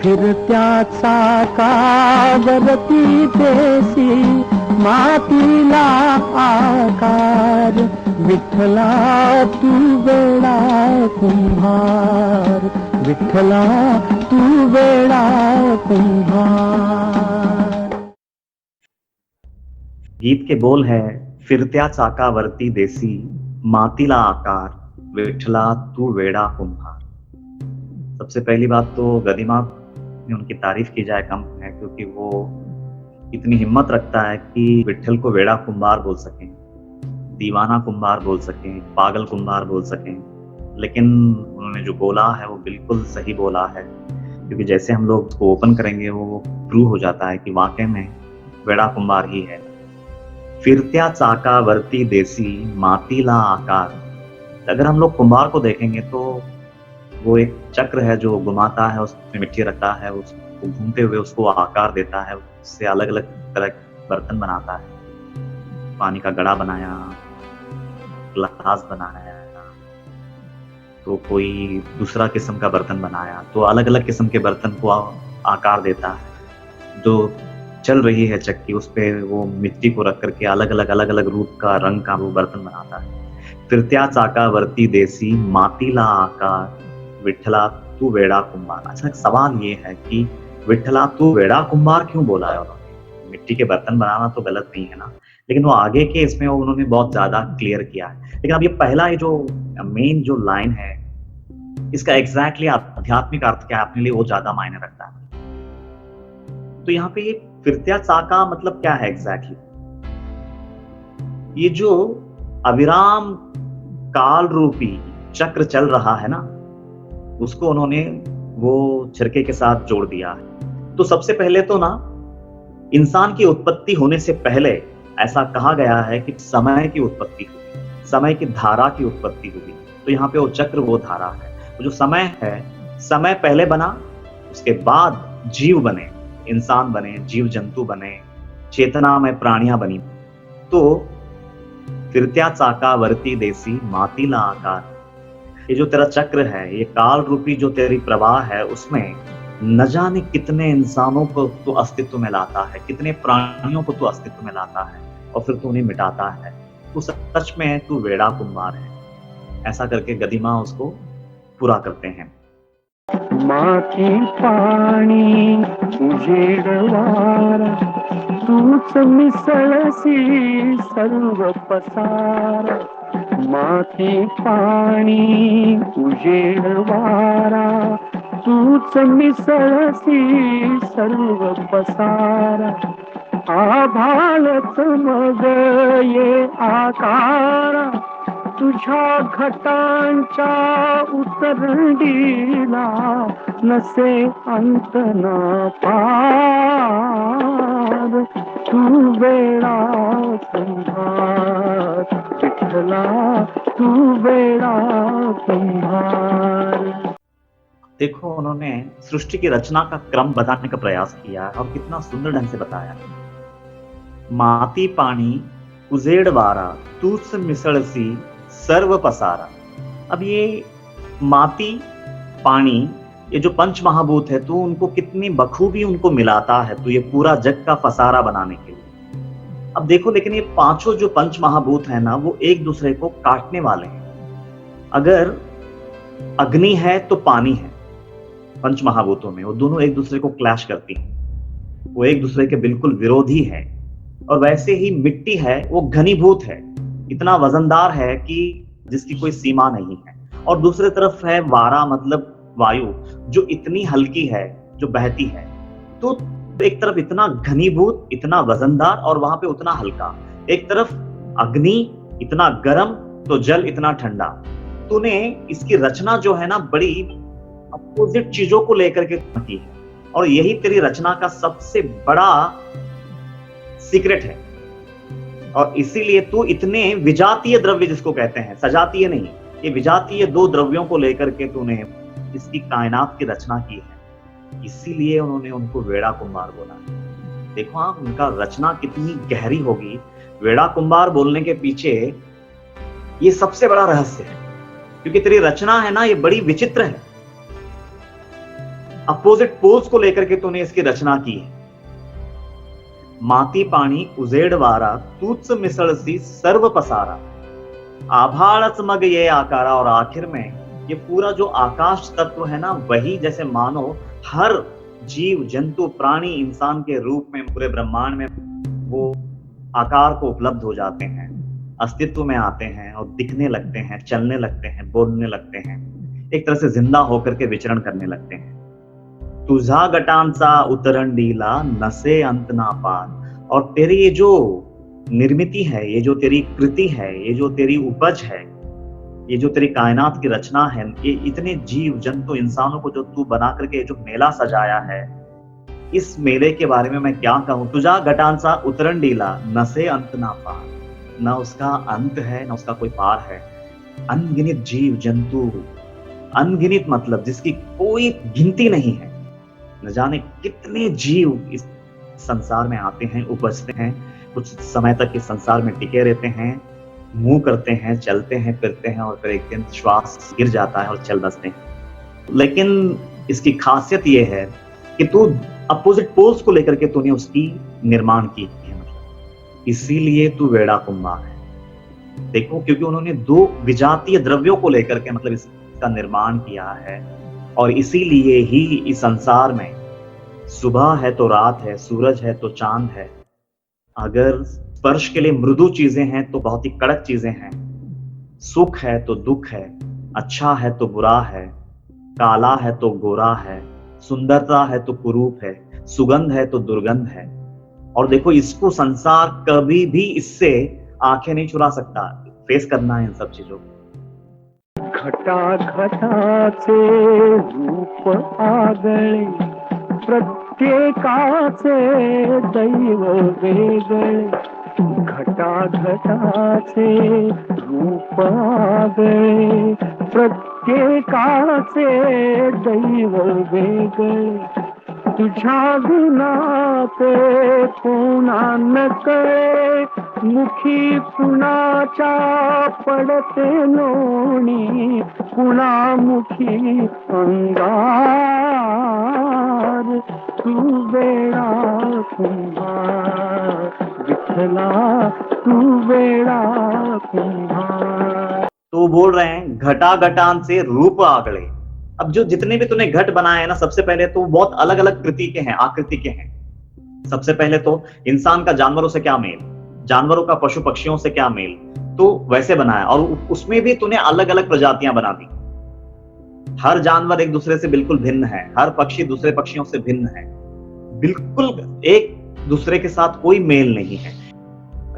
फिरत्या चाकावरती देसी मातीला आकार, विठ्ठला तू वेडा कुंभार, विठ्ठला तू वेडा कुंभार। गीत के बोल है, फिरत्या चाकावरती देसी मातीला आकार, विठ्ठला तू वेडा कुंभार। सबसे पहली बात तो गदिमा में उनकी तारीफ की जाए कम है, क्योंकि वो इतनी हिम्मत रखता है कि विठ्ठल को वेड़ा कुंभार बोल सकें, दीवाना कुंभार बोल सकें, पागल कुंभार बोल सकें। लेकिन उन्होंने जो बोला है वो बिल्कुल सही बोला है, क्योंकि जैसे हम लोग उसको ओपन करेंगे वो प्रूव हो जाता है कि वाकई में वेड़ा कुंभार ही है। फिरत्या चाकावरती देसी मातीला आकार। अगर हम लोग कुंभार को देखेंगे तो वो एक चक्र है जो घुमाता है, उसमें मिट्टी रखता है, उसको घूमते हुए उसको आकार देता है, उससे अलग अलग तरह के बर्तन बनाता है। पानी का घड़ा बनाया, ग्लास बनाया, तो कोई दूसरा किस्म का बर्तन बनाया, तो अलग अलग किस्म के बर्तन को आकार देता है। जो चल रही है चक्की, उस पे वो मिट्टी को रख करके अलग अलग रूप का, रंग का वो बर्तन बनाता है। फिरत्या चाकावरती देसी मातीला आकार, विठ्ठला तू वेड़ा कुंभार। अच्छा, सवाल ये है कि विठ्ठला तू वेड़ा कुंभार क्यों बोला है उन्होंने? मिट्टी के बर्तन बनाना तो गलत नहीं है ना, लेकिन वो आगे के इसमें उन्होंने बहुत ज्यादा क्लियर किया है। लेकिन अब ये पहला ये जो मेन जो लाइन है, इसका एग्जैक्टली आध्यात्मिक अर्थ क्या है अपने लिए, वो ज्यादा मायने रखता है। तो यहाँ पे ये फिरत्या चाका मतलब क्या है एग्जैक्टली? ये जो अविराम काल रूपी चक्र चल रहा है ना, उसको उन्होंने वो छिरके के साथ जोड़ दिया है। तो सबसे पहले तो ना, इंसान की उत्पत्ति होने से पहले ऐसा कहा गया है कि समय की उत्पत्ति हुई, समय की धारा की उत्पत्ति हुई। तो यहाँ पे वो चक्र, वो धारा है। वो जो समय है, समय पहले बना, उसके बाद जीव बने, इंसान बने, जीव जंतु बने, चेतना में प्राणियां बनी। तो फिरत्या चाकावरती देसी मातीला आकार, ये जो तेरा चक्र है, ये काल रूपी जो तेरी प्रवाह है, उसमें न जाने कितने इंसानों को तू अस्तित्व में लाता है, कितने प्राणियों को तू अस्तित्व में लाता है, और फिर तू उन्हें मिटाता है। तू सच में तू वेड़ा कुंभार है। ऐसा करके गदिमा उसको पूरा करते हैं। माती पाणी उजेड वारा, तूच मिसळसी सर्व पसारा। माती पाणी उजेड वारा, तूच मिसळसी सर्व पसारा। आभाळच मग ये आकारा, तुझ्या घटांच्या उतरंडीला नसे अंत न पार। तू वेडा कुंभार, विठ्ठला तू वेडा कुंभार। देखो, उन्होंने सृष्टि की रचना का क्रम बताने का प्रयास किया और कितना सुंदर ढंग से बताया। माती पाणी उजेड वारा, तूच मिसळसी सर्व पसारा। अब ये माती, पानी, ये जो पंच महाभूत है, तो उनको कितनी बखूबी उनको मिलाता है, तो ये पूरा जग का पसारा बनाने के लिए। अब देखो, लेकिन ये पांचों जो पंच महाभूत है ना, वो एक दूसरे को काटने वाले हैं। अगर अग्नि है तो पानी है, पंच महाभूतों में वो दोनों एक दूसरे को क्लैश करती हैं, वो एक दूसरे के बिल्कुल विरोधी है। और वैसे ही मिट्टी है, वो घनीभूत है, इतना वजनदार है कि जिसकी कोई सीमा नहीं है। और दूसरी तरफ है वारा, मतलब वायु, जो इतनी हल्की है, जो बहती है। तो एक तरफ इतना घनीभूत, इतना वजनदार, और वहां पे उतना हल्का। एक तरफ अग्नि इतना गर्म तो जल इतना ठंडा। तूने इसकी रचना जो है ना बड़ी अपोजिट चीजों को लेकर के की है, और यही तेरी रचना का सबसे बड़ा सीक्रेट है। और इसीलिए तू इतने विजातीय द्रव्य जिसको कहते हैं, सजातीय नहीं, ये विजातीय दो द्रव्यों को लेकर के तूने इसकी कायनात की रचना की है। इसीलिए उन्होंने उनको वेड़ा कुंभार बोला। देखो आप, उनका रचना कितनी गहरी होगी। वेड़ा कुंभार बोलने के पीछे ये सबसे बड़ा रहस्य है, क्योंकि तेरी रचना है ना, ये बड़ी विचित्र है। अपोजिट पोल्स को लेकर के तूने इसकी रचना की है। माती पाणी उजेड़ वारा, तूच मिसळसी सर्व पसारा, आभाळच मग ये आकारा। और आखिर में ये पूरा जो आकाश तत्व है ना, वही जैसे मानो हर जीव जंतु प्राणी इंसान के रूप में पूरे ब्रह्मांड में वो आकार को उपलब्ध हो जाते हैं, अस्तित्व में आते हैं और दिखने लगते हैं, चलने लगते हैं, बोलने लगते हैं, एक तरह से जिंदा होकर के विचरण करने लगते हैं। तुझा गटांचा उतरंडीला, नसे अंत ना पार। और तेरी ये जो निर्मिति है, ये जो तेरी कृति है, ये जो तेरी उपज है, ये जो तेरी कायनात की रचना है, ये इतने जीव जंतु इंसानों को जो तू बना करके जो मेला सजाया है, इस मेले के बारे में मैं क्या कहूं। तुझा घटांचा उतरंडीला, नसे अंत ना पार। ना उसका अंत है, ना उसका कोई पार है। अनगिनत जीव जंतु, अनगिनत मतलब जिसकी कोई गिनती नहीं है। न जाने कितने जीव इस संसार में आते हैं, उपजते हैं, कुछ समय तक इस संसार में टिके रहते हैं, मुंह करते हैं, चलते हैं, फिरते हैं, और फिर एक दिन श्वास गिर जाता है और चल बसते हैं। लेकिन इसकी खासियत ये है कि तू अपोजिट पोल्स को लेकर के तूने उसकी निर्माण की है, मतलब इसीलिए तू वेड़ा कुंभार है। देखो, क्योंकि उन्होंने दो विजातीय द्रव्यों को लेकर के मतलब इसका निर्माण किया है, और इसीलिए ही इस संसार में सुबह है तो रात है, सूरज है तो चांद है। अगर स्पर्श के लिए मृदु चीजें हैं तो बहुत ही कड़क चीजें हैं, सुख है तो दुख है, अच्छा है तो बुरा है, काला है तो गोरा है, सुंदरता है तो कुरूप है, सुगंध है तो दुर्गंध है। और देखो, इसको संसार कभी भी इससे आंखें नहीं चुरा सकता। फेस करना है इन सब चीजों को। घटा घटाचे रूप आगळे, प्रत्येकाचे दैव वेगळे। घटा घटाचे रूप आगळे, प्रत्येकाचे दैव वेगळे। तुझ्या गुणा ते कोणा न कळे, मुखी कुणाच्या पडते लोणी, कुणामुखी अंगार। तू वेडा कुंभार, विठ्ठला तू वेडा कुंभार। तो बोल रहे हैं घटा घटांचे रूप आगळे। अब जो जितने भी तूने घट बनाए हैं ना, सबसे पहले तो बहुत अलग अलग कृति के हैं, आकृति के हैं। सबसे पहले तो इंसान का जानवरों से क्या मेल, जानवरों का पशु पक्षियों से क्या मेल, तो वैसे बनाया। और उसमें भी तूने अलग अलग प्रजातियां बना दी। हर जानवर एक दूसरे से बिल्कुल भिन्न है, हर पक्षी दूसरे पक्षियों से भिन्न है, बिल्कुल एक दूसरे के साथ कोई मेल नहीं है।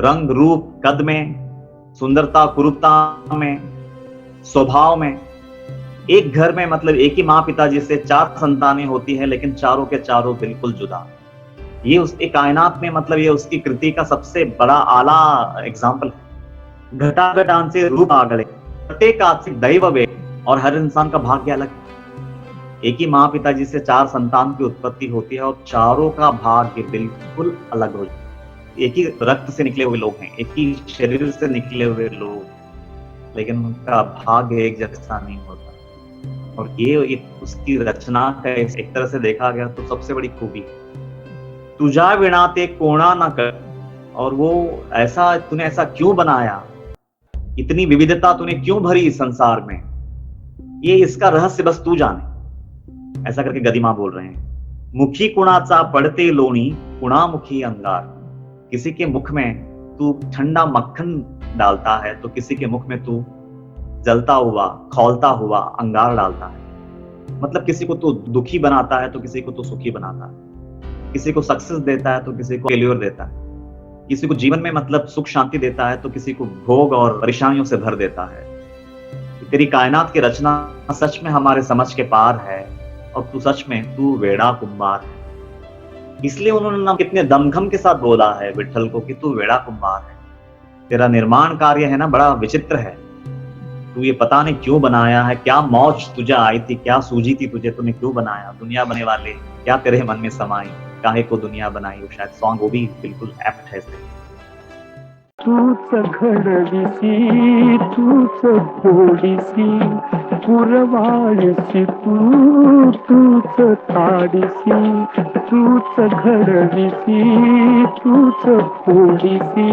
रंग रूप कद में, सुंदरता कुरूपता में, स्वभाव में। एक घर में मतलब एक ही माँ पिताजी से 4 संतानें होती है, लेकिन चारों के चारों बिल्कुल जुदा। ये उसकी कायनात में मतलब ये उसकी कृति का सबसे बड़ा आला एग्जाम्पल है। घटा घटांचे रूप आगळे, प्रत्येकाचे दैव वेग। और हर इंसान का भाग्य अलग है। एक ही माँ पिताजी से 4 संतान की उत्पत्ति होती है, और चारों का भाग्य बिल्कुल अलग हो जाता है। एक ही रक्त से निकले हुए लोग हैं, एक ही शरीर से निकले हुए लोग, लेकिन उनका भाग्य एक जैसा नहीं होता। और ये उसकी रचना का एक तरह से देखा गया तो सबसे बड़ी खूबी है। तुझा विना ते कोणा न कर। और वो ऐसा तूने ऐसा क्यों बनाया, इतनी विविधता तूने क्यों भरी इस संसार में, ये इसका रहस्य बस तू जाने। ऐसा करके गदिमा बोल रहे हैं। मुखी कुणाचा पड़ते लोणी, कुणामुखी अंगार। किसी के मुख में तू ठंडा मक्खन डालता है तो किसी के मुख में तू जलता हुआ, खौलता हुआ अंगार डालता है। मतलब किसी को तू दुखी बनाता है तो किसी को तू सुखी बनाता है, किसी को सक्सेस देता है तो किसी को फेल्योर देता है। किसी को जीवन में मतलब सुख शांति देता है तो किसी को भोग और परेशानियों से भर देता है। तेरी कायनात की रचना सच में हमारे समझ के पार है और तू वेड़ा कुंभार है। इसलिए उन्होंने ना कितने दमखम के साथ बोला है विठल को कि तू वेड़ा कुंभार है। तेरा निर्माण कार्य है ना बड़ा विचित्र है। तू ये पता नहीं क्यों बनाया है, क्या मौज तुझे आई थी, क्या सूझी थी तुझे, तूने क्यों बनाया। दुनिया बने वाले क्या तेरे मन में समाई, काहे को दुनिया बनाई। वो शायद सॉन्ग वो भी बिल्कुल एप्ट है इसमें। तूच घडवीसी तूच फोडीसी पुरवाळीसी तूच ताडीसी तूच घडवीसी तूच फोडीसी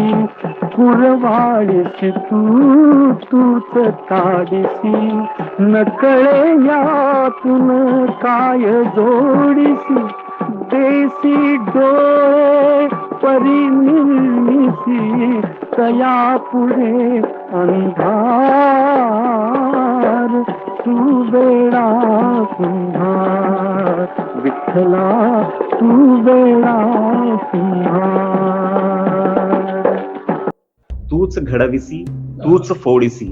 पुरवाळीसी तूच ताडीसी नकळे यातून काय जोडीसी देसी डोळे परिनिर्मिसी तया पुढे अंधार तू वेडा कुंभार विठ्ठला तू वेडा कुंभार। तूच घडविसी तूच फोडीसी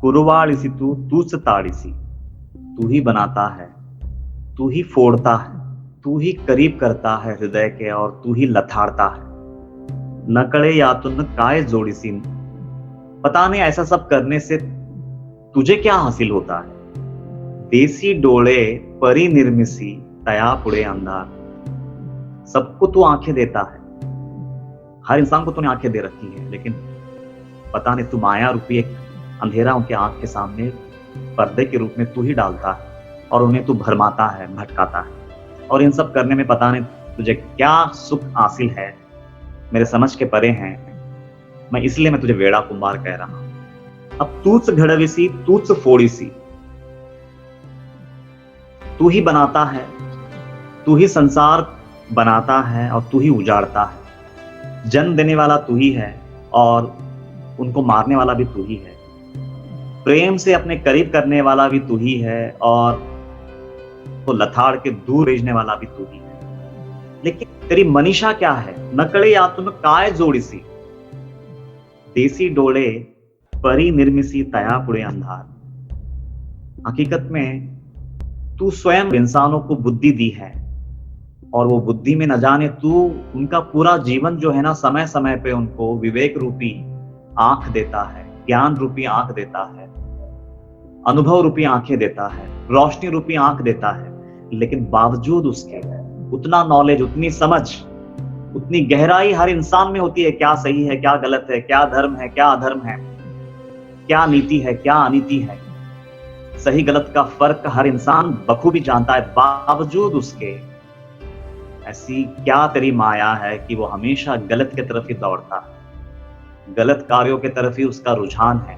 कुरवाळीसी तूच ताडीसी। तू ही बनाता है, तू ही फोड़ता है, तू ही करीब करता है हृदय के और तू ही लथाड़ता है। नकळे यातून काय जोडीसी। पता नहीं ऐसा सब करने से तुझे क्या हासिल होता है। देसी डोळे परिनिर्मिसी तया पुढे अंधार। सबको तू आंखें देता है, हर इंसान को तूने आंखें दे रखी है, लेकिन पता नहीं तू माया रूपी एक अंधेरा उनके आंख के सामने पर्दे के रूप में तू ही डालता है और उन्हें तू भरमाता है, भटकाता है। और इन सब करने में पता नहीं तुझे क्या सुख हासिल है, मेरे समझ के परे हैं। इसलिए मैं तुझे वेड़ा कुंभार कह रहा हूं। अब तूच घडविसी तूच फोड़ीसी। तू ही बनाता है, तू ही संसार बनाता है और तू ही उजाड़ता है। जन्म देने वाला तू ही है और उनको मारने वाला भी तू ही है। प्रेम से अपने करीब करने वाला भी तू ही है और तो लथाड़ के दूर भेजने वाला भी तू ही है। लेकिन तेरी मनीषा क्या है। नकळे यातून काय जोडीसी देसी डोळे परिनिर्मिसी तया पुढे अंधार। हकीकत में तू स्वयं इंसानों को बुद्धि दी है और वो बुद्धि में न जाने तू उनका पूरा जीवन जो है ना समय समय पे उनको विवेक रूपी आंख देता है, ज्ञान रूपी आंख देता है, अनुभव रूपी आंखें देता है, रोशनी रूपी आंख देता है। लेकिन बावजूद उसके उतना नॉलेज, उतनी समझ, उतनी गहराई हर इंसान में होती है। क्या सही है, क्या गलत है, क्या धर्म है, क्या अधर्म है, क्या नीति है, क्या अनीति है, सही गलत का फर्क हर इंसान बखूबी जानता है। बावजूद उसके ऐसी क्या तेरी माया है कि वो हमेशा गलत की तरफ ही दौड़ता है, गलत कार्यों की तरफ ही उसका रुझान है।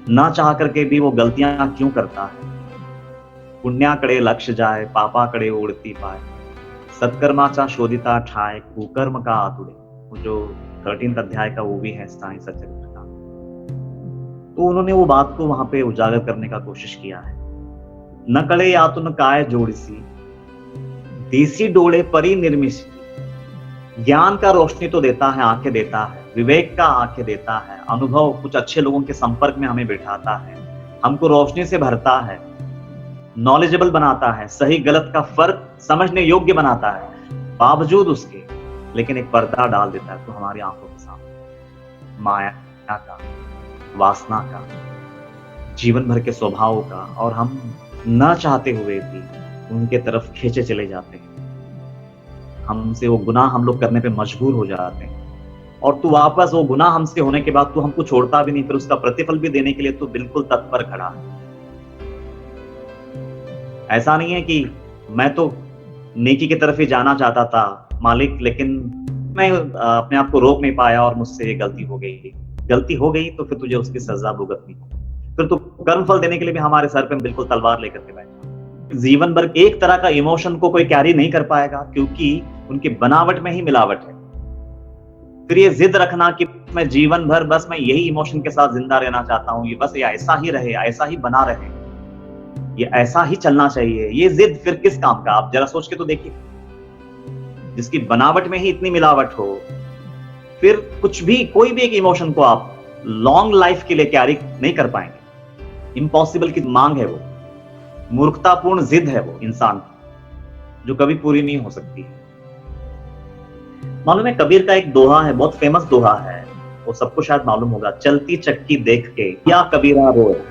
ना चाह करके भी वो गलतियां क्यों करता है। पुण्याकडे लक्ष जाए पापाकडे ओढती पाय, सत्कर्माचा शोधिता ठाय कुकर्म का आतुड़े। वो जो 13 अध्याय का वो भी है साईं सच्चरित्र का। तो उन्होंने वो बात को वहां पे उजागर करने का कोशिश किया है। नकळे यातून काय जोडीसी देसी डोळे परिनिर्मिसी। ज्ञान का रोशनी तो देता है, आंखें देता है, विवेक का आंखें देता है, अनुभव कुछ अच्छे लोगों के संपर्क में हमें बिठाता है, हमको रोशनी से भरता है, नॉलेजेबल बनाता है, सही गलत का फर्क समझने योग्य बनाता है। बावजूद उसके लेकिन एक पर्दा डाल देता है तो हमारी आंखों के सामने माया का, वासना का, जीवन भर के स्वभाव का, और हम न चाहते हुए भी उनके तरफ खींचे चले जाते हैं। हमसे वो गुनाह हम लोग करने पे मजबूर हो जाते हैं और तू वापस वो गुनाह हमसे होने के बाद तू हमको छोड़ता भी नहीं, फिर उसका प्रतिफल भी देने के लिए तू बिल्कुल तत्पर खड़ा है। ऐसा नहीं है कि मैं तो नेकी की तरफ ही जाना चाहता था मालिक, लेकिन मैं अपने आप को रोक नहीं पाया और मुझसे ये गलती हो गई। गलती हो गई तो फिर तुझे उसकी सजा भुगतनी होगी। फिर तू कर्म फल देने के लिए भी हमारे सर पे बिल्कुल तलवार लेकर के बैठा। जीवन भर एक तरह का इमोशन को कोई कैरी नहीं कर पाएगा क्योंकि उनकी बनावट में ही मिलावट है। फिर ये जिद रखना कि मैं जीवन भर बस मैं यही इमोशन के साथ जिंदा रहना चाहता हूं, ये बस ये ऐसा ही रहे, ऐसा ही बना रहे, ये ऐसा ही चलना चाहिए, ये जिद फिर किस काम का। आप जरा सोच के तो देखिए, जिसकी बनावट में ही इतनी मिलावट हो फिर कुछ भी, कोई भी एक इमोशन को आप लॉन्ग लाइफ के लिए कैरी नहीं कर पाएंगे। इम्पॉसिबल की मांग है वो, मूर्खतापूर्ण जिद है वो इंसान की, जो कभी पूरी नहीं हो सकती। मालूम है, कबीर का एक दोहा है, बहुत फेमस दोहा है, वो सबको शायद मालूम होगा। चलती चक्की देख के क्या कबीरा रोए,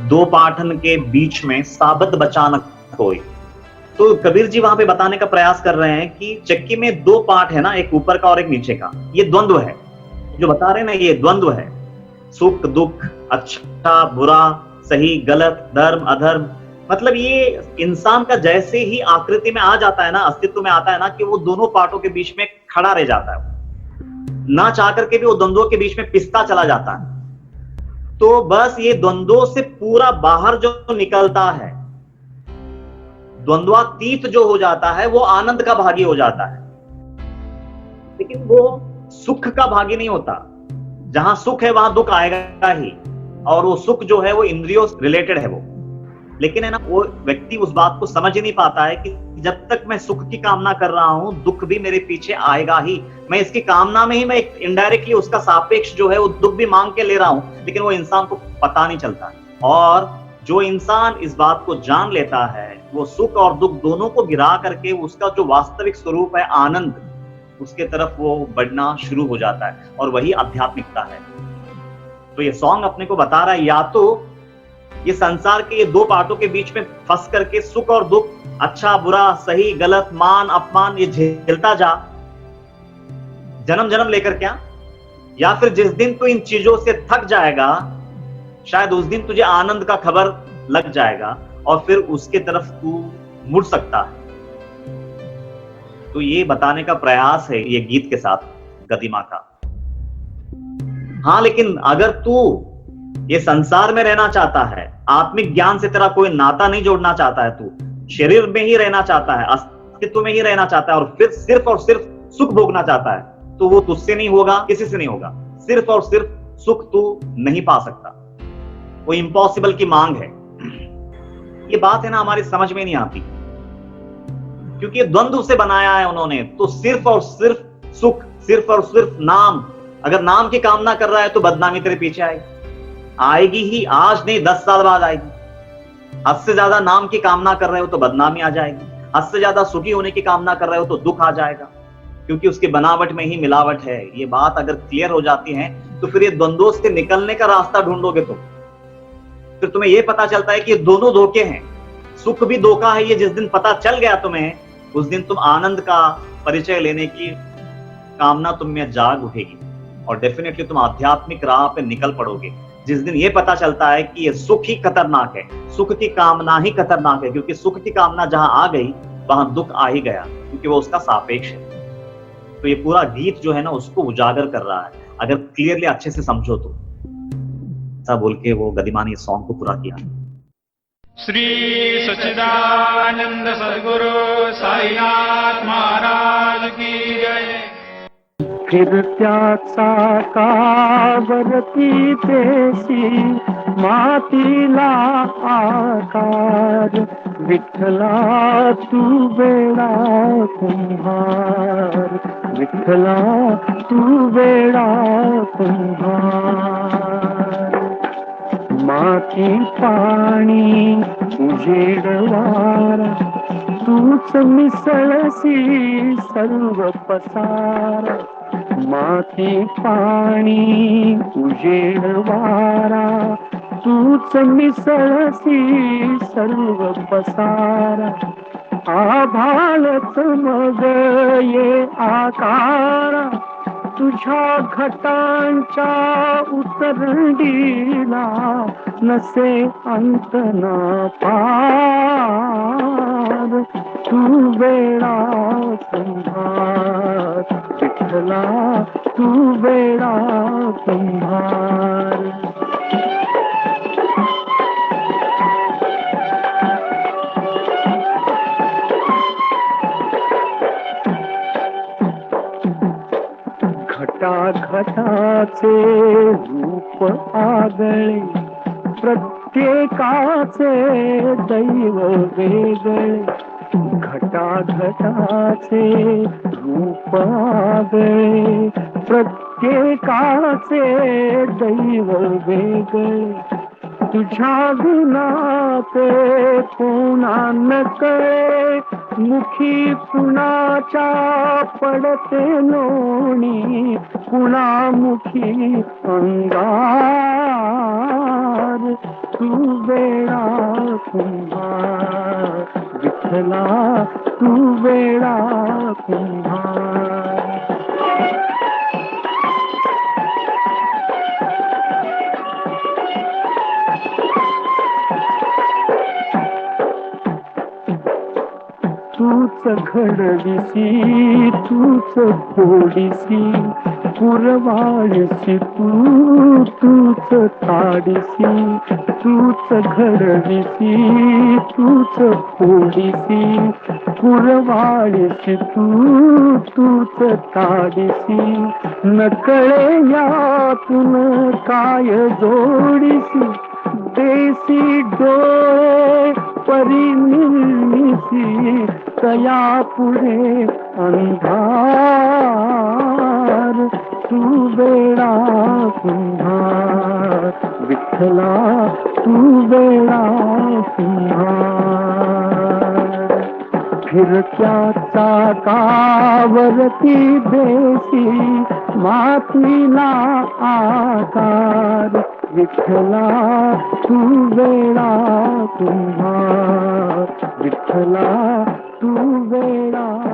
दो पाठन के बीच में साबत बचा न कोई। तो कबीर जी वहां पे बताने का प्रयास कर रहे हैं कि चक्की में दो पार्ट है ना, एक ऊपर का और एक नीचे का, ये द्वंद्व है। जो बता रहे हैं ना, ये द्वंद्व है, सुख दुख, अच्छा बुरा, सही गलत, धर्म अधर्म। मतलब ये इंसान का जैसे ही आकृति में आ जाता है ना, अस्तित्व में आता है ना, कि वो दोनों पार्टों के बीच में खड़ा रह जाता है, ना चाह करके भी वो द्वंद्वों के बीच में पिसता चला जाता है। तो बस ये द्वंद्वों से पूरा बाहर जो निकलता है, द्वंद्वातीत जो हो जाता है, वो आनंद का भागी हो जाता है। लेकिन वो सुख का भागी नहीं होता। जहां सुख है वहां दुख आएगा ही, और वो सुख जो है वो इंद्रियों रिलेटेड है वो। लेकिन है ना, वो व्यक्ति उस बात को समझ ही नहीं पाता है कि जब तक मैं सुख की कामना कर रहा हूं, दुख भी मेरे पीछे आएगा ही। मैं इसकी कामना में ही मैं इनडायरेक्टली उसका सापेक्ष जो है वो दुख भी मांग के ले रहा हूं, लेकिन वो इंसान को पता नहीं चलता। और जो इंसान इस बात को जान लेता है, वो सुख और दुख दोनों को गिरा करके उसका जो वास्तविक स्वरूप है आनंद, उसके तरफ वो बढ़ना शुरू हो जाता है, और वही आध्यात्मिकता है। तो ये सॉन्ग अपने को बता रहा है, या तो ये संसार के ये दो पार्टों के बीच में फंस करके सुख और दुख, अच्छा बुरा, सही गलत, मान अपमान, ये झेलता जा जन्म जन्म लेकर क्या, या फिर जिस दिन तू इन चीजों से थक जाएगा, शायद उस दिन तुझे आनंद का खबर लग जाएगा, और फिर उसके तरफ तू मुड़ सकता है। तो ये बताने का प्रयास है ये गीत के साथ गदिमा का। हाँ, लेकिन अगर तू ये संसार में रहना चाहता है, आत्मिक ज्ञान से तेरा कोई नाता नहीं जोड़ना चाहता है, तू शरीर में ही रहना चाहता है, अस्तित्व में ही रहना चाहता है, और फिर सिर्फ और सिर्फ सुख भोगना चाहता है, तो वो तुझसे नहीं होगा, किसी से नहीं होगा। सिर्फ और सिर्फ सुख तू नहीं पा सकता, वो इम्पॉसिबल की मांग है। ये बात है ना, हमारी समझ में नहीं आती, क्योंकि ये द्वंद्व से बनाया है उन्होंने। तो सिर्फ और सिर्फ सुख, सिर्फ और सिर्फ नाम। अगर नाम की कामना कर रहा है तो बदनामी तेरे पीछे आएगी ही, आज नहीं 10 साल बाद आएगी। हद से ज्यादा नाम की कामना कर रहे हो तो बदनामी आ जाएगी, हद से ज्यादा सुखी होने की कामना कर रहे हो तो दुख आ जाएगा, क्योंकि उसकी बनावट में ही मिलावट है। ये बात अगर क्लियर हो जाती है तो फिर ये द्वंद्वों से निकलने का रास्ता ढूंढोगे तुम। फिर तुम्हें ये पता चलता है कि ये दोनों धोखे हैं, सुख भी धोखा है। ये जिस दिन पता चल गया तुम्हें, उस दिन तुम आनंद का परिचय लेने की कामना तुम में जाग उठेगी, और डेफिनेटली तुम आध्यात्मिक राह पे निकल पड़ोगे। जिस दिन ये पता चलता है कि ये सुख ही खतरनाक है, सुख की कामना ही खतरनाक है, क्योंकि सुख की कामना जहां आ गई वहां दुख आ ही गया, क्योंकि वो उसका सापेक्ष है। तो ये पूरा गीत जो है ना, उसको उजागर कर रहा है, अगर क्लियरली अच्छे से समझो तो। ऐसा बोल के वो गदिमा ने सॉन्ग को पूरा किया। श्री सच्चिदानंद सद्गुरु साईनाथ महाराज की जय। फिरत्या चाकावरती देशी मातीला आकार, विठ्ठला तू वेडा कुंभार, विठ्ठला तू वेडा कुंभार। माती पाणी उजेड वारा, तूच मिसळसी सर्व पसारा। माती पाणी उजेड वारा, तूच मिसळसी सर्व पसारा। आभाळच मग ये आकारा, तुझ्या घटांच्या उतरंडीला नसे अंत न पार। तू वेडा कुंभार, विठ्ठला तू वेडा कुंभार। घटाघटाचे रूप आगळे, प्रत्येकाचे दैव वेगळे। घटाघटाचे रूप आगळे, प्रत्येकाचे दैव वेगळे तुझ्या विना ते कोणा न कळे मुखी कुणाच्या पडते लोणी कुणामुखी अंगार तू वेडा कुंभार विठ्ठला तू वेडा कुंभार तूच घडविसी तूच फोडिसी पुरवाळीसी तूच ताडिसी तूच घडविसी तूच फोडिसी पुरवाळीसी तूच ताडिसी नकळे यातून काय जोडिसी देसी डोळे परिनिर्मिसी तया पुढे अंधार तू वेडा कुंभार विठ्ठला तू वेडा कुंभार फिरत्या चाकावरती देसी मातीला आकार विठ्ठला तू वेडा कुंभार विठ्ठला तू वेडा